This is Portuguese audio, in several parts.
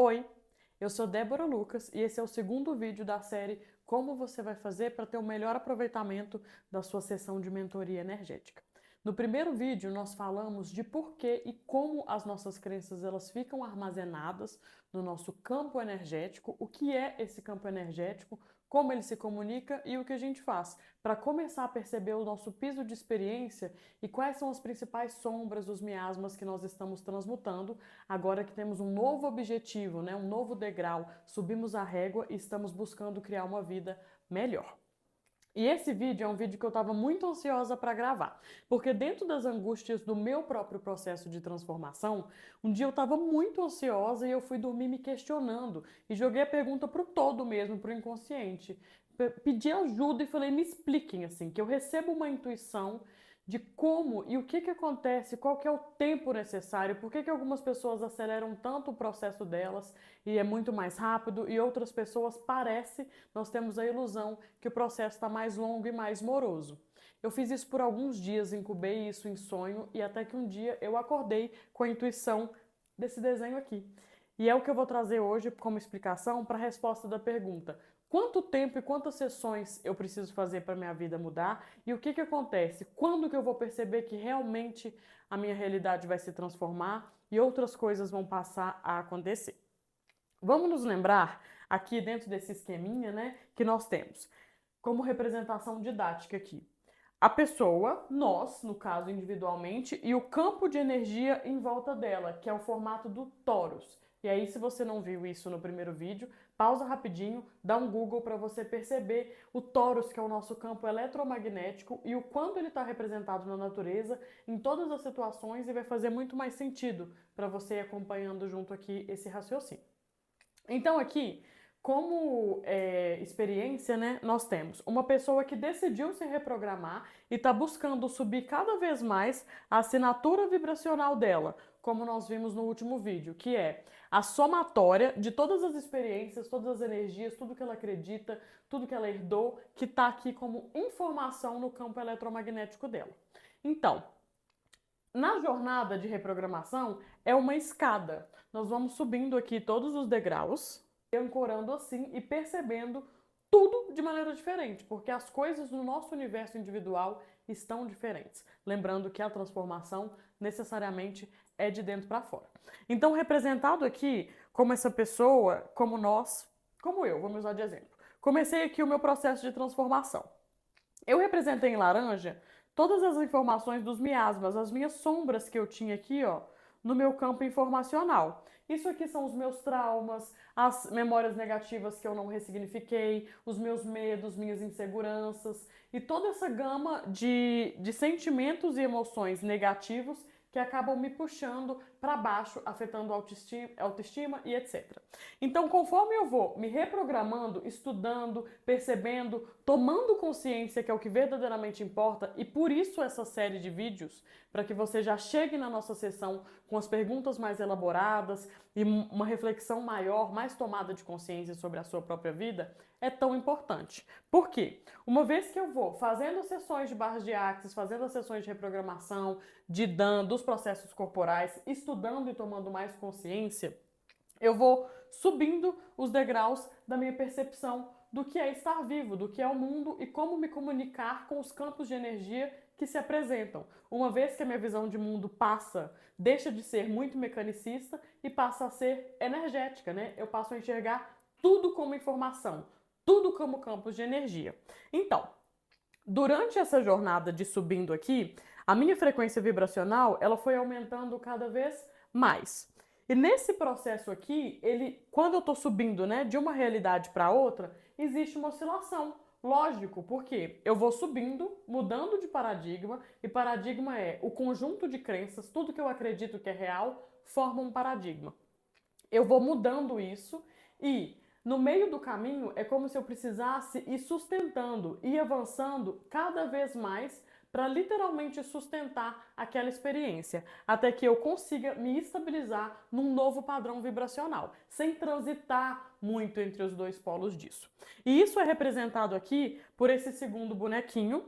Oi, eu sou Débora Lucas e esse é o segundo vídeo da série Como você vai fazer para ter o melhor aproveitamento da sua sessão de mentoria energética. No primeiro vídeo nós falamos de por que e como as nossas crenças elas ficam armazenadas no nosso campo energético, o que é esse campo energético, como ele se comunica e o que a gente faz para começar a perceber o nosso piso de experiência e quais são as principais sombras, os miasmas que nós estamos transmutando agora que temos um novo objetivo, né, um novo degrau, subimos a régua e estamos buscando criar uma vida melhor. E esse vídeo é um vídeo que eu estava muito ansiosa para gravar, porque dentro das angústias do meu próprio processo de transformação, um dia eu estava muito ansiosa e eu fui dormir me questionando e joguei a pergunta para o todo mesmo, para o inconsciente. Pedi ajuda e falei, me expliquem assim, que eu recebo uma intuição de como e o que acontece, qual que é o tempo necessário, por que algumas pessoas aceleram tanto o processo delas e é muito mais rápido e outras pessoas nós temos a ilusão que o processo está mais longo e mais moroso. Eu fiz isso por alguns dias, incubei isso em sonho e até que um dia eu acordei com a intuição desse desenho aqui. E é o que eu vou trazer hoje como explicação para a resposta da pergunta: quanto tempo e quantas sessões eu preciso fazer para minha vida mudar? E o que acontece? Quando que eu vou perceber que realmente a minha realidade vai se transformar e outras coisas vão passar a acontecer? Vamos nos lembrar aqui dentro desse esqueminha, né, que nós temos como representação didática aqui. A pessoa, nós, no caso individualmente, e o campo de energia em volta dela, que é o formato do torus. E aí, se você não viu isso no primeiro vídeo, pausa rapidinho, dá um Google para você perceber o torus, que é o nosso campo eletromagnético, e o quanto ele está representado na natureza, em todas as situações, e vai fazer muito mais sentido para você ir acompanhando junto aqui esse raciocínio. Então aqui, como experiência, né, nós temos uma pessoa que decidiu se reprogramar e está buscando subir cada vez mais a assinatura vibracional dela, como nós vimos no último vídeo, que é a somatória de todas as experiências, todas as energias, tudo que ela acredita, tudo que ela herdou, que está aqui como informação no campo eletromagnético dela. Então, na jornada de reprogramação é uma escada. Nós vamos subindo aqui todos os degraus, ancorando assim e percebendo tudo de maneira diferente, porque as coisas no nosso universo individual estão diferentes. Lembrando que a transformação necessariamente é de dentro para fora. Então, representado aqui como essa pessoa, como nós, como eu, vamos usar de exemplo. Comecei aqui o meu processo de transformação. Eu representei em laranja todas as informações dos miasmas, as minhas sombras que eu tinha aqui, ó, no meu campo informacional. Isso aqui são os meus traumas, as memórias negativas que eu não ressignifiquei, os meus medos, minhas inseguranças e toda essa gama de sentimentos e emoções negativos que acabam me puxando para baixo, afetando a autoestima e etc. Então, conforme eu vou me reprogramando, estudando, percebendo, tomando consciência que é o que verdadeiramente importa, e por isso essa série de vídeos, para que você já chegue na nossa sessão com as perguntas mais elaboradas e uma reflexão maior, mais tomada de consciência sobre a sua própria vida, é tão importante. Por quê? Uma vez que eu vou fazendo sessões de barras de axis, fazendo as sessões de reprogramação, de DAN, dos processos corporais, estudando e tomando mais consciência, eu vou subindo os degraus da minha percepção do que é estar vivo, do que é o mundo e como me comunicar com os campos de energia que se apresentam. Uma vez que a minha visão de mundo deixa de ser muito mecanicista e passa a ser energética, né? Eu passo a enxergar tudo como informação, tudo como campos de energia. Então, durante essa jornada de subindo aqui, a minha frequência vibracional ela foi aumentando cada vez mais. E nesse processo aqui, quando eu estou subindo, né, de uma realidade para outra, existe uma oscilação. Lógico, porque eu vou subindo, mudando de paradigma, e paradigma é o conjunto de crenças, tudo que eu acredito que é real, forma um paradigma. Eu vou mudando isso e no meio do caminho é como se eu precisasse ir sustentando e avançando cada vez mais para literalmente sustentar aquela experiência, até que eu consiga me estabilizar num novo padrão vibracional, sem transitar muito entre os dois polos disso. E isso é representado aqui por esse segundo bonequinho,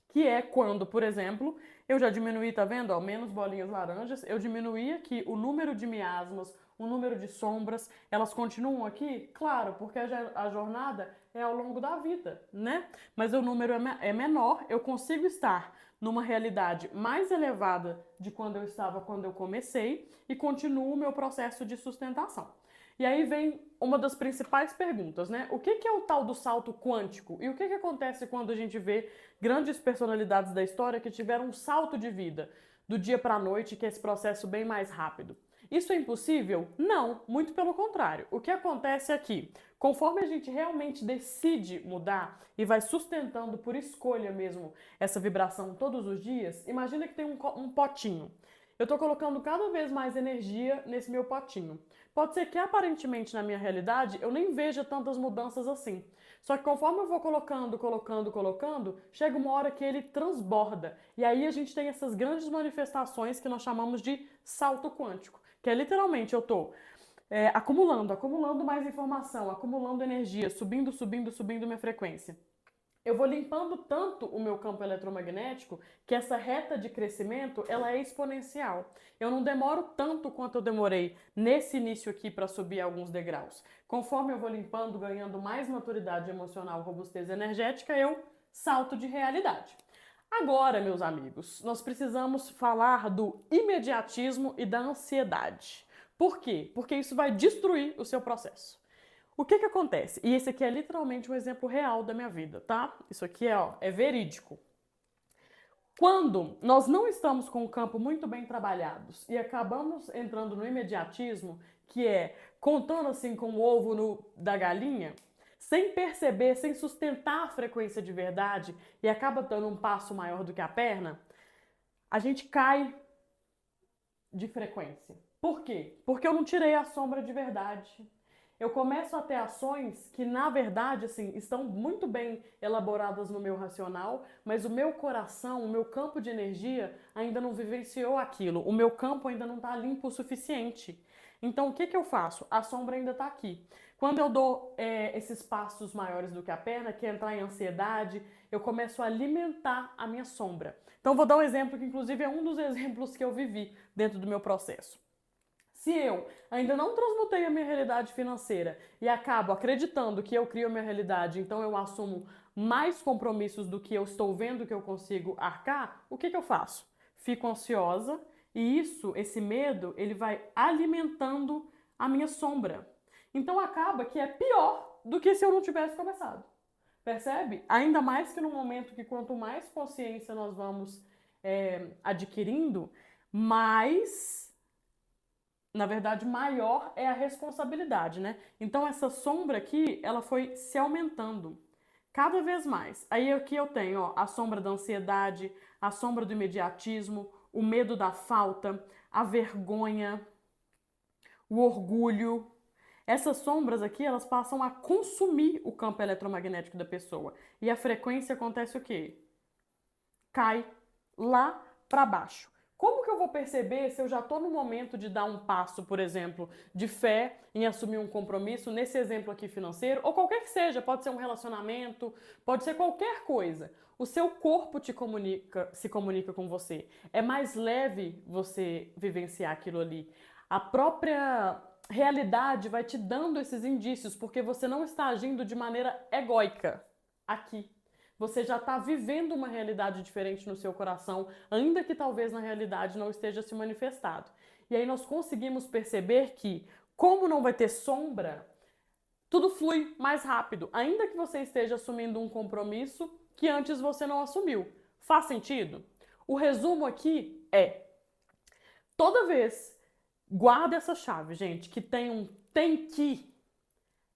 que é quando, por exemplo, eu já diminuí, tá vendo? Ó, menos bolinhas laranjas, eu diminuí aqui o número de miasmas, um número de sombras, elas continuam aqui? Claro, porque a jornada é ao longo da vida, né? Mas o número é menor, eu consigo estar numa realidade mais elevada de quando eu estava quando eu comecei e continuo o meu processo de sustentação. E aí vem uma das principais perguntas, né? O que é o tal do salto quântico? E o que acontece quando a gente vê grandes personalidades da história que tiveram um salto de vida do dia para a noite, que é esse processo bem mais rápido? Isso é impossível? Não, muito pelo contrário. O que acontece aqui? Conforme a gente realmente decide mudar e vai sustentando por escolha mesmo essa vibração todos os dias, imagina que tem um potinho. Eu estou colocando cada vez mais energia nesse meu potinho. Pode ser que aparentemente na minha realidade eu nem veja tantas mudanças assim. Só que conforme eu vou colocando, chega uma hora que ele transborda. E aí a gente tem essas grandes manifestações que nós chamamos de salto quântico. Que é literalmente eu estou acumulando mais informação, acumulando energia, subindo minha frequência. Eu vou limpando tanto o meu campo eletromagnético que essa reta de crescimento ela é exponencial. Eu não demoro tanto quanto eu demorei nesse início aqui para subir alguns degraus. Conforme eu vou limpando, ganhando mais maturidade emocional, robustez energética, eu salto de realidade. Agora, meus amigos, nós precisamos falar do imediatismo e da ansiedade. Por quê? Porque isso vai destruir o seu processo. O que acontece? E esse aqui é literalmente um exemplo real da minha vida, tá? Isso aqui é verídico. Quando nós não estamos com o campo muito bem trabalhados e acabamos entrando no imediatismo, que é contando assim com o ovo da galinha, sem perceber, sem sustentar a frequência de verdade e acaba dando um passo maior do que a perna, a gente cai de frequência. Por quê? Porque eu não tirei a sombra de verdade. Eu começo a ter ações que, na verdade, assim, estão muito bem elaboradas no meu racional, mas o meu coração, o meu campo de energia ainda não vivenciou aquilo. O meu campo ainda não está limpo o suficiente. Então, o que eu faço? A sombra ainda está aqui. Quando eu dou esses passos maiores do que a perna, que é entrar em ansiedade, eu começo a alimentar a minha sombra. Então, vou dar um exemplo que, inclusive, é um dos exemplos que eu vivi dentro do meu processo. Se eu ainda não transmutei a minha realidade financeira e acabo acreditando que eu crio a minha realidade, então eu assumo mais compromissos do que eu estou vendo que eu consigo arcar, o que eu faço? Fico ansiosa e esse medo, ele vai alimentando a minha sombra. Então acaba que é pior do que se eu não tivesse começado. Percebe? Ainda mais que no momento que quanto mais consciência nós vamos adquirindo, mais... Na verdade, maior é a responsabilidade, né? Então, essa sombra aqui, ela foi se aumentando cada vez mais. Aí aqui eu tenho, ó, a sombra da ansiedade, a sombra do imediatismo, o medo da falta, a vergonha, o orgulho. Essas sombras aqui, elas passam a consumir o campo eletromagnético da pessoa. E a frequência acontece o quê? Cai lá para baixo. Como que eu vou perceber se eu já estou no momento de dar um passo, por exemplo, de fé em assumir um compromisso, nesse exemplo aqui financeiro, ou qualquer que seja, pode ser um relacionamento, pode ser qualquer coisa. O seu corpo se comunica com você. É mais leve você vivenciar aquilo ali. A própria realidade vai te dando esses indícios, porque você não está agindo de maneira egóica aqui. Você já está vivendo uma realidade diferente no seu coração, ainda que talvez na realidade não esteja se manifestado. E aí nós conseguimos perceber que, como não vai ter sombra, tudo flui mais rápido, ainda que você esteja assumindo um compromisso que antes você não assumiu. Faz sentido? O resumo aqui é: toda vez, guarda essa chave, gente, que tem um tem que,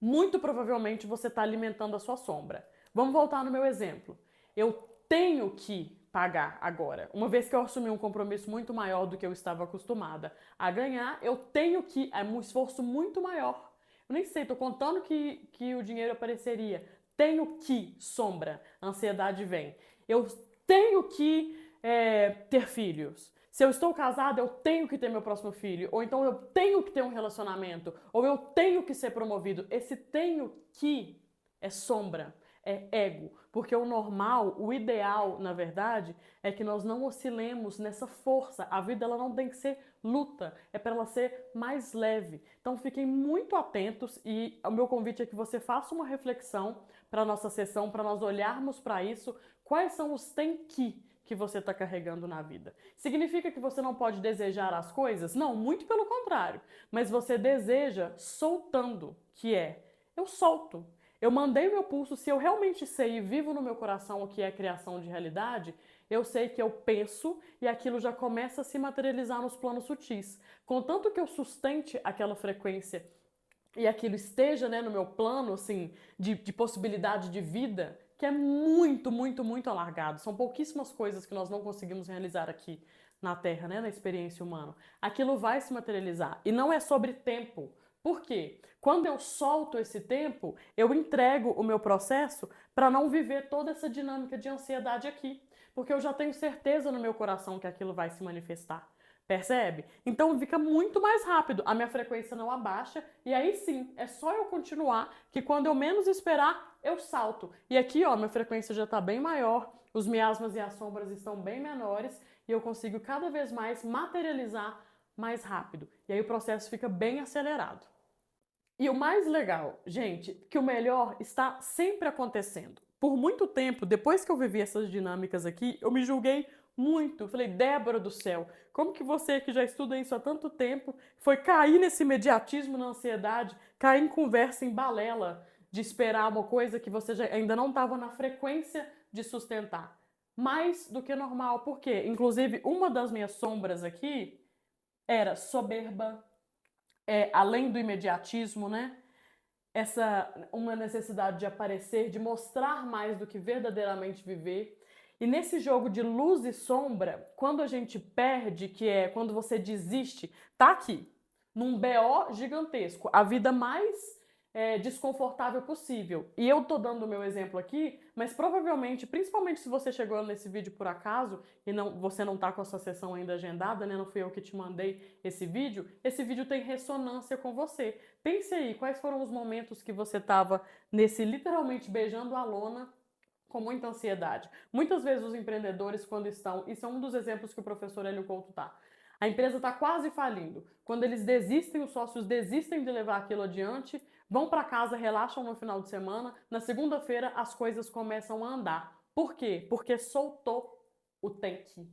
muito provavelmente você está alimentando a sua sombra. Vamos voltar no meu exemplo. Eu tenho que pagar agora. Uma vez que eu assumi um compromisso muito maior do que eu estava acostumada a ganhar, eu tenho que, é um esforço muito maior. Eu nem sei, tô contando que o dinheiro apareceria. Tenho que, sombra, a ansiedade vem. Eu tenho que ter filhos. Se eu estou casada, eu tenho que ter meu próximo filho. Ou então eu tenho que ter um relacionamento. Ou eu tenho que ser promovido. Esse tenho que é sombra. É ego, porque o normal, o ideal, na verdade, é que nós não oscilemos nessa força. A vida ela não tem que ser luta, é para ela ser mais leve. Então fiquem muito atentos e o meu convite é que você faça uma reflexão para a nossa sessão, para nós olharmos para isso, quais são os tem que você está carregando na vida. Significa que você não pode desejar as coisas? Não, muito pelo contrário. Mas você deseja soltando, que é, eu solto. Eu mandei o meu pulso, se eu realmente sei e vivo no meu coração o que é criação de realidade, eu sei que eu penso e aquilo já começa a se materializar nos planos sutis. Contanto que eu sustente aquela frequência e aquilo esteja, né, no meu plano, assim, de possibilidade de vida, que é muito, muito, muito alargado. São pouquíssimas coisas que nós não conseguimos realizar aqui na Terra, né, na experiência humana. Aquilo vai se materializar. E não é sobre tempo. Por quê? Quando eu solto esse tempo, eu entrego o meu processo para não viver toda essa dinâmica de ansiedade aqui. Porque eu já tenho certeza no meu coração que aquilo vai se manifestar. Percebe? Então fica muito mais rápido, a minha frequência não abaixa e aí sim, é só eu continuar que quando eu menos esperar, eu salto. E aqui, ó, minha frequência já está bem maior, os miasmas e as sombras estão bem menores e eu consigo cada vez mais materializar mais rápido. E aí o processo fica bem acelerado. E o mais legal, gente, que o melhor está sempre acontecendo. Por muito tempo, depois que eu vivi essas dinâmicas aqui, eu me julguei muito. Eu falei, Débora do céu, como que você que já estuda isso há tanto tempo foi cair nesse imediatismo, na ansiedade, cair em conversa, em balela, de esperar uma coisa que você ainda não estava na frequência de sustentar? Mais do que normal, porque, inclusive, uma das minhas sombras aqui era soberba, além do imediatismo, né? Uma necessidade de aparecer, de mostrar mais do que verdadeiramente viver. E nesse jogo de luz e sombra, quando a gente perde, que é quando você desiste, tá aqui, num BO gigantesco, a vida mais desconfortável possível. E eu tô dando o meu exemplo aqui, mas provavelmente, principalmente se você chegou nesse vídeo por acaso e você não tá com a sua sessão ainda agendada, né? Não fui eu que te mandei esse vídeo tem ressonância com você. Pense aí, quais foram os momentos que você tava nesse literalmente beijando a lona com muita ansiedade. Muitas vezes os empreendedores, quando estão, isso é um dos exemplos que o professor Hélio Couto tá. A empresa está quase falindo. Quando eles desistem, os sócios desistem de levar aquilo adiante, vão para casa, relaxam no final de semana, na segunda-feira as coisas começam a andar. Por quê? Porque soltou o tem que.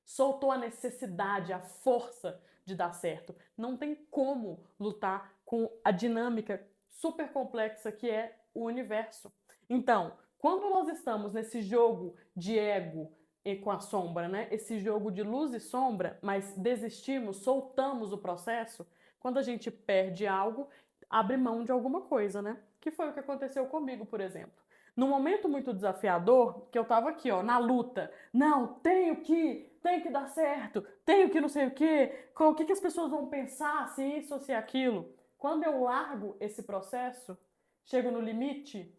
Soltou a necessidade, a força de dar certo. Não tem como lutar com a dinâmica super complexa que é o universo. Então, quando nós estamos nesse jogo de ego e com a sombra, né? Esse jogo de luz e sombra, mas desistimos, soltamos o processo, quando a gente perde algo, abre mão de alguma coisa, né? Que foi o que aconteceu comigo, por exemplo. Num momento muito desafiador, que eu tava aqui, ó, na luta. Não, tenho que dar certo, tenho que não sei o quê, o que as pessoas vão pensar, se isso ou se aquilo. Quando eu largo esse processo, chego no limite,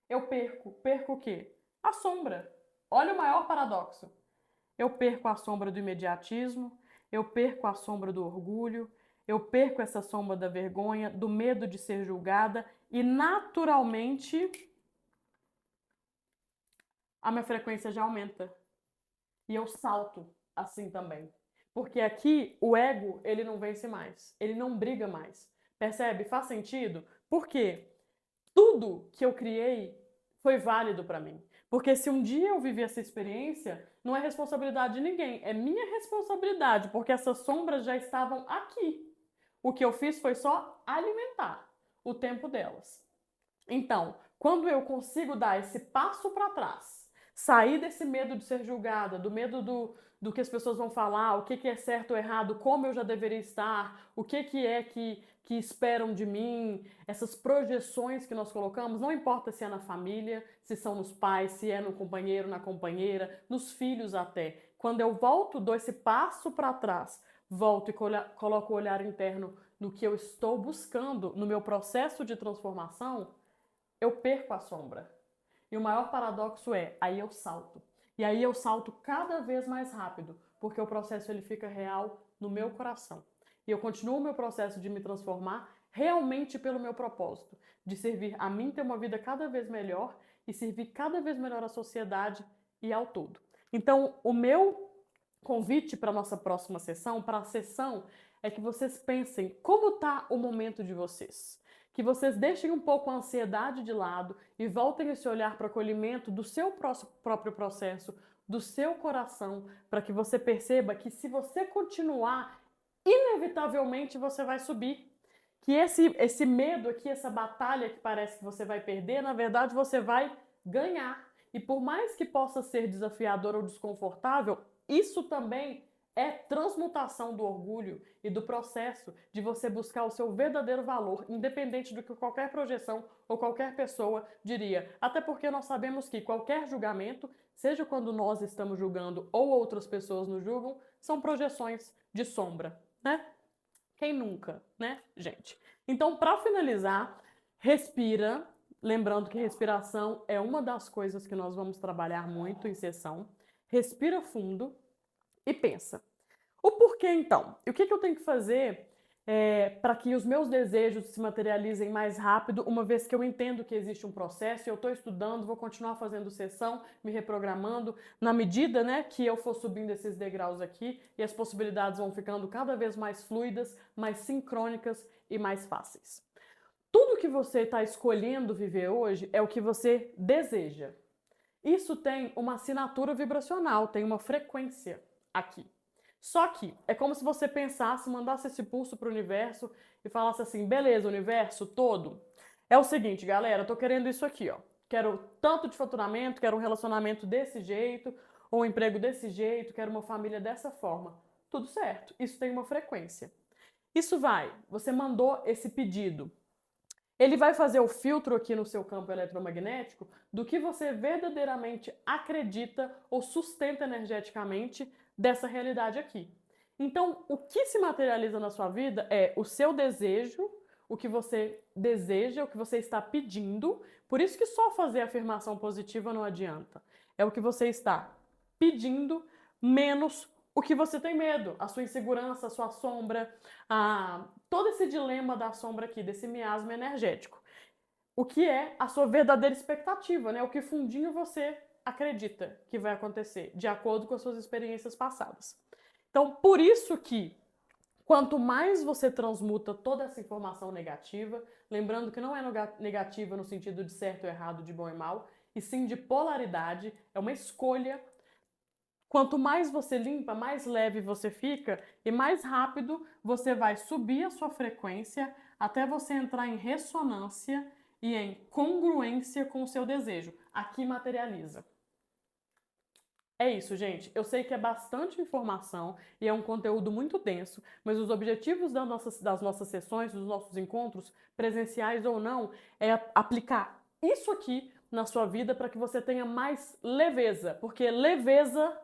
eu perco. Perco o quê? A sombra. Olha o maior paradoxo. Eu perco a sombra do imediatismo, eu perco a sombra do orgulho, eu perco essa sombra da vergonha, do medo de ser julgada e, naturalmente, a minha frequência já aumenta. E eu salto assim também. Porque aqui o ego, ele não vence mais, ele não briga mais. Percebe? Faz sentido? Por quê? Tudo que eu criei foi válido para mim. Porque se um dia eu vivi essa experiência, não é responsabilidade de ninguém, é minha responsabilidade, porque essas sombras já estavam aqui. O que eu fiz foi só alimentar o tempo delas. Então, quando eu consigo dar esse passo para trás, sair desse medo de ser julgada, do medo do que as pessoas vão falar, o que é certo ou errado, como eu já deveria estar, o que é que esperam de mim, essas projeções que nós colocamos, não importa se é na família, se são nos pais, se é no companheiro, na companheira, nos filhos até. Quando eu volto, dou esse passo para trás, volto e coloco o olhar interno no que eu estou buscando, no meu processo de transformação, eu perco a sombra. E o maior paradoxo é, aí eu salto. E aí eu salto cada vez mais rápido, porque o processo ele fica real no meu coração. E eu continuo o meu processo de me transformar realmente pelo meu propósito, de servir a mim ter uma vida cada vez melhor e servir cada vez melhor à sociedade e ao todo. Então, o meu convite para a nossa próxima sessão, para a sessão, é que vocês pensem como está o momento de vocês. Que vocês deixem um pouco a ansiedade de lado e voltem esse olhar para o acolhimento do seu próprio processo, do seu coração, para que você perceba que se você continuar, inevitavelmente você vai subir. Que esse medo aqui, essa batalha que parece que você vai perder, na verdade você vai ganhar. E por mais que possa ser desafiador ou desconfortável, isso também é transmutação do orgulho e do processo de você buscar o seu verdadeiro valor, independente do que qualquer projeção ou qualquer pessoa diria. Até porque nós sabemos que qualquer julgamento, seja quando nós estamos julgando ou outras pessoas nos julgam, são projeções de sombra, né? Quem nunca, né, gente? Então, para finalizar, respira. Lembrando que respiração é uma das coisas que nós vamos trabalhar muito em sessão. Respira fundo e pensa. O porquê, então? E o que eu tenho que fazer para que os meus desejos se materializem mais rápido, uma vez que eu entendo que existe um processo, eu estou estudando, vou continuar fazendo sessão, me reprogramando, na medida, né, que eu for subindo esses degraus aqui e as possibilidades vão ficando cada vez mais fluidas, mais sincrônicas e mais fáceis. Tudo que você está escolhendo viver hoje é o que você deseja. Isso tem uma assinatura vibracional, tem uma frequência aqui. Só que é como se você pensasse, mandasse esse pulso para o universo e falasse assim, beleza, universo todo, é o seguinte, galera, eu tô querendo isso aqui, ó. Quero tanto de faturamento, quero um relacionamento desse jeito, ou um emprego desse jeito, quero uma família dessa forma. Tudo certo, isso tem uma frequência. Isso vai, você mandou esse pedido. Ele vai fazer o filtro aqui no seu campo eletromagnético do que você verdadeiramente acredita ou sustenta energeticamente dessa realidade aqui. Então, o que se materializa na sua vida é o seu desejo, o que você deseja, o que você está pedindo. Por isso que só fazer afirmação positiva não adianta. É o que você está pedindo menos o que você tem medo, a sua insegurança, a sua sombra, todo esse dilema da sombra aqui, desse miasma energético. O que é a sua verdadeira expectativa, né? O que fundinho você acredita que vai acontecer, de acordo com as suas experiências passadas. Então, por isso que quanto mais você transmuta toda essa informação negativa, lembrando que não é negativa no sentido de certo ou errado, de bom e mal, e sim de polaridade, é uma escolha. Quanto mais você limpa, mais leve você fica e mais rápido você vai subir a sua frequência até você entrar em ressonância e em congruência com o seu desejo. Aqui materializa. É isso, gente. Eu sei que é bastante informação e é um conteúdo muito denso, mas os objetivos das nossas sessões, dos nossos encontros, presenciais ou não, é aplicar isso aqui na sua vida para que você tenha mais leveza, porque leveza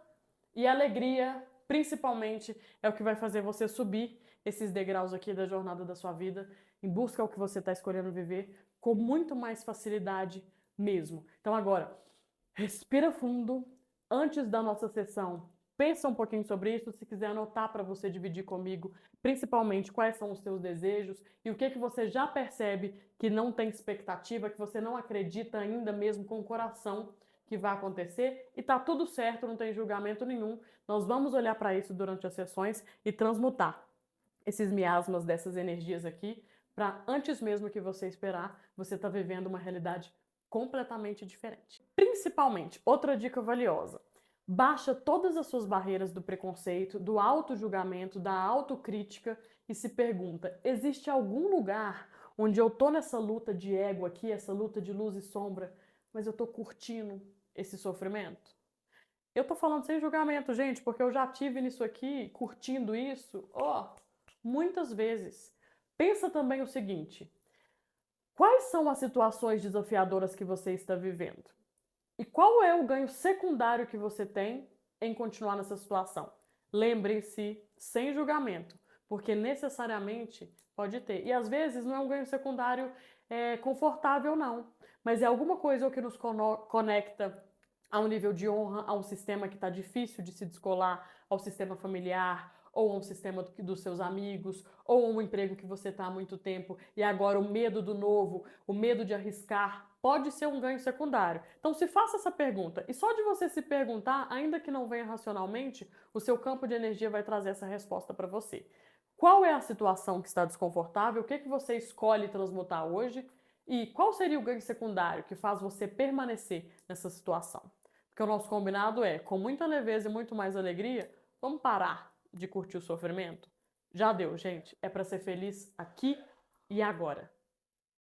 e alegria, principalmente, é o que vai fazer você subir esses degraus aqui da jornada da sua vida, em busca ao que você está escolhendo viver, com muito mais facilidade mesmo. Então agora, respira fundo. Antes da nossa sessão, pensa um pouquinho sobre isso. Se quiser anotar para você dividir comigo, principalmente quais são os seus desejos e o que você já percebe que não tem expectativa, que você não acredita ainda mesmo com o coração que vai acontecer, e tá tudo certo, não tem julgamento nenhum. Nós vamos olhar para isso durante as sessões e transmutar esses miasmas dessas energias aqui, para antes mesmo que você esperar, você tá vivendo uma realidade completamente diferente. Principalmente, outra dica valiosa: baixa todas as suas barreiras do preconceito, do auto-julgamento, da autocrítica e se pergunta: existe algum lugar onde eu tô nessa luta de ego aqui, essa luta de luz e sombra, mas eu tô curtindo esse sofrimento? Eu tô falando sem julgamento, gente, porque eu já tive nisso aqui, curtindo isso, muitas vezes. Pensa também o seguinte: quais são as situações desafiadoras que você está vivendo? E qual é o ganho secundário que você tem em continuar nessa situação? Lembre-se, sem julgamento, porque necessariamente pode ter. E às vezes não é um ganho secundário confortável, não, mas é alguma coisa que nos conecta a um nível de honra, a um sistema que está difícil de se descolar, ao sistema familiar, ou a um sistema dos seus amigos, ou a um emprego que você está há muito tempo e agora o medo do novo, o medo de arriscar, pode ser um ganho secundário. Então se faça essa pergunta e só de você se perguntar, ainda que não venha racionalmente, o seu campo de energia vai trazer essa resposta para você. Qual é a situação que está desconfortável? O que você escolhe transmutar hoje? E qual seria o ganho secundário que faz você permanecer nessa situação? Porque o nosso combinado é, com muita leveza e muito mais alegria, vamos parar de curtir o sofrimento? Já deu, gente. É para ser feliz aqui e agora.